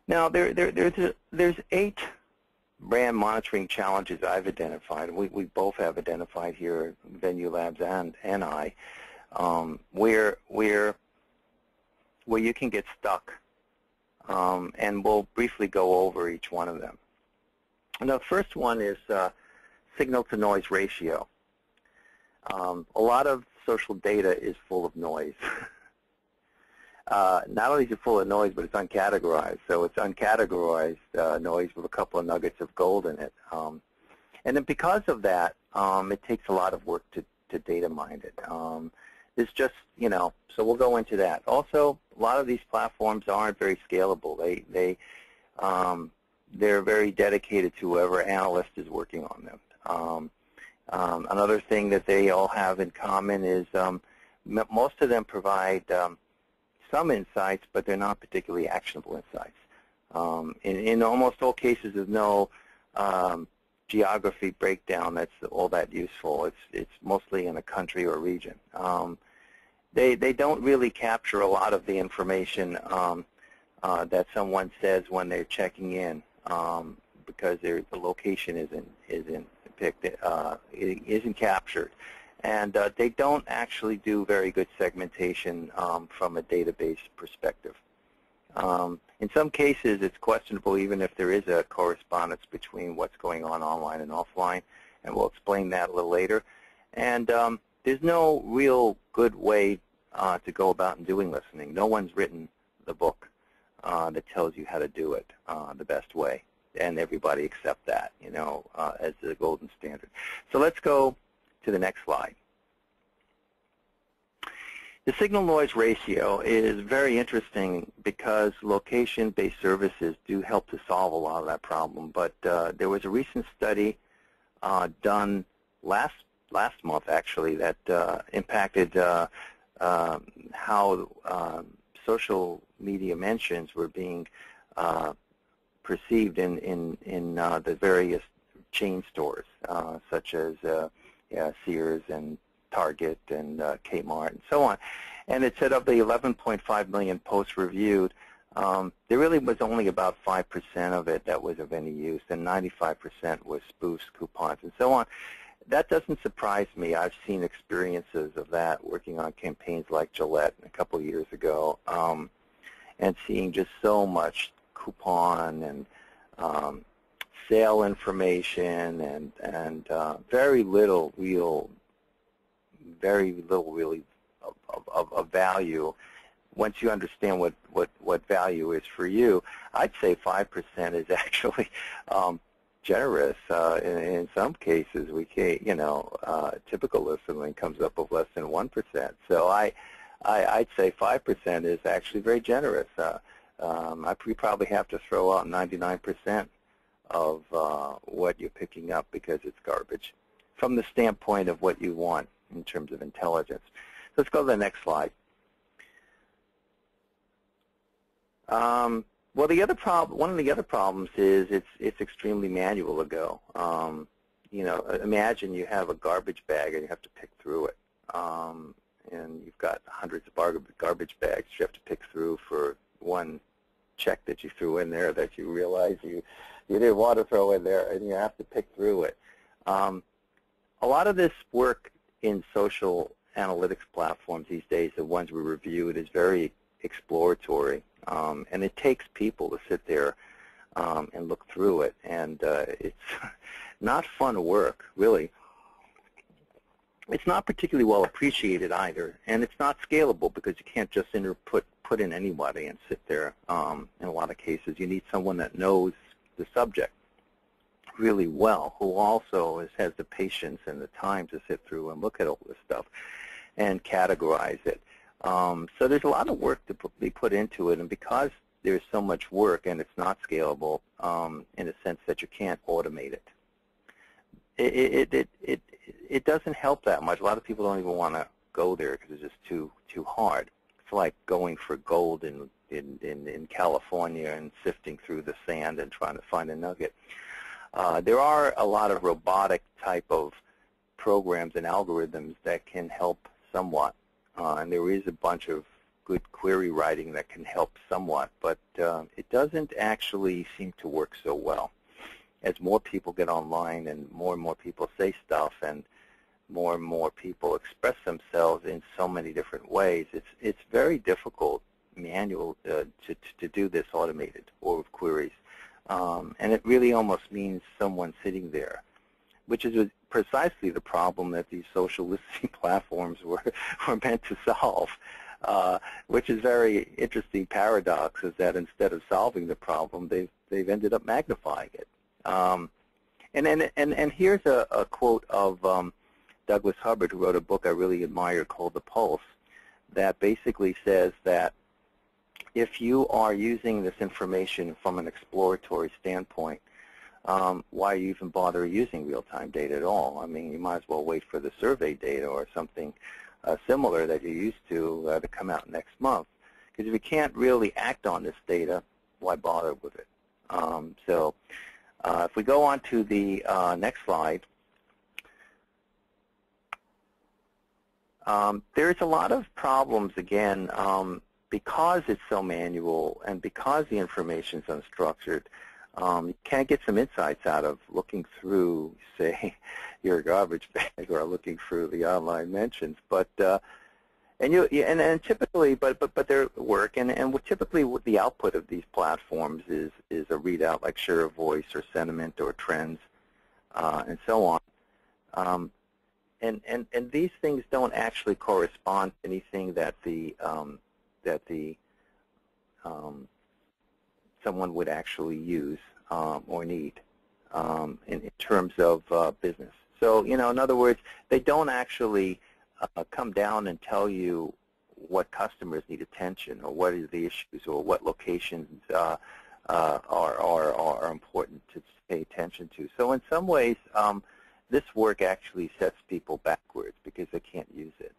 Now, there's 8 brand monitoring challenges I've identified. We both have identified here, Venue Labs and I, where you can get stuck, and we'll briefly go over each one of them. And the first one is signal-to-noise ratio. A lot of social data is full of noise. Not only is it full of noise, but it's uncategorized. So it's uncategorized noise with a couple of nuggets of gold in it. And then because of that, it takes a lot of work to data mine it. It's just, so we'll go into that. Also, a lot of these platforms aren't very scalable. They're very dedicated to whoever analyst is working on them. Another thing that they all have in common is most of them provide some insights, but they're not particularly actionable insights. In almost all cases, there's no geography breakdown that's all that useful. It's mostly in a country or region. They don't really capture a lot of the information that someone says when they're checking in, because the location isn't captured. And they don't actually do very good segmentation from a database perspective. In some cases, it's questionable even if there is a correspondence between what's going on online and offline, and we'll explain that a little later. And there's no real good way to go about doing listening. No one's written the book that tells you how to do it the best way, and everybody accept that, as the golden standard. So let's go to the next slide. The signal-noise ratio is very interesting because location-based services do help to solve a lot of that problem. But there was a recent study done last month, actually, that impacted how social media mentions were being perceived in the various chain stores, such as Sears and Target and Kmart and so on. And it said of the 11.5 million posts reviewed, there really was only about 5% of it that was of any use, and 95% was spoofs, coupons, and so on. That doesn't surprise me. I've seen experiences of that working on campaigns like Gillette a couple years ago, and seeing just so much coupon and sale information and very little really of value. Once you understand what value is for you, I'd say 5% is actually generous. In some cases, we can't, typical listening comes up with less than 1%. So I'd say 5% is actually very generous. We probably have to throw out 99% of what you're picking up because it's garbage, from the standpoint of what you want in terms of intelligence. Let's go to the next slide. Well, one of the other problems is it's extremely manual to go. Imagine you have a garbage bag and you have to pick through it, and you've got hundreds of garbage bags you have to pick through for one check that you threw in there that you realize you didn't want to throw in there, and you have to pick through it. A lot of this work in social analytics platforms these days, the ones we reviewed, is very exploratory, and it takes people to sit there and look through it, and it's not fun work, really. It's not particularly well appreciated either, and it's not scalable because you can't just put in anybody and sit there. In a lot of cases, you need someone that knows the subject really well, who also has the patience and the time to sit through and look at all this stuff and categorize it. So there's a lot of work to be put into it, and because there's so much work and it's not scalable in a sense that you can't automate it, it doesn't help that much. A lot of people don't even want to go there because it's just too hard. It's like going for gold in California and sifting through the sand and trying to find a nugget. There are a lot of robotic type of programs and algorithms that can help somewhat, and there is a bunch of good query writing that can help somewhat, but it doesn't actually seem to work so well. As more people get online and more people say stuff and more people express themselves in so many different ways, it's very difficult manual to do this automated or with queries. And it really almost means someone sitting there, which is precisely the problem that these social listening platforms were meant to solve, which is very interesting paradox, is that instead of solving the problem, they've ended up magnifying it. And here's a quote of Douglas Hubbard, who wrote a book I really admire called The Pulse, that basically says that if you are using this information from an exploratory standpoint, why you even bother using real-time data at all? I mean, you might as well wait for the survey data or something similar that you're used to come out next month. Because if you can't really act on this data, why bother with it? So if we go on to the next slide, there's a lot of problems, again, because it's so manual and because the information is unstructured. You can get some insights out of looking through, say, your garbage bag or looking through the online mentions. But and typically, but their work and typically the output of these platforms is a readout like share of voice or sentiment or trends and so on. And these things don't actually correspond to anything that someone would actually use or need in terms of business. So, in other words, they don't actually come down and tell you what customers need attention or what are the issues or what locations are important to pay attention to. So in some ways, this work actually sets people backwards because they can't use it.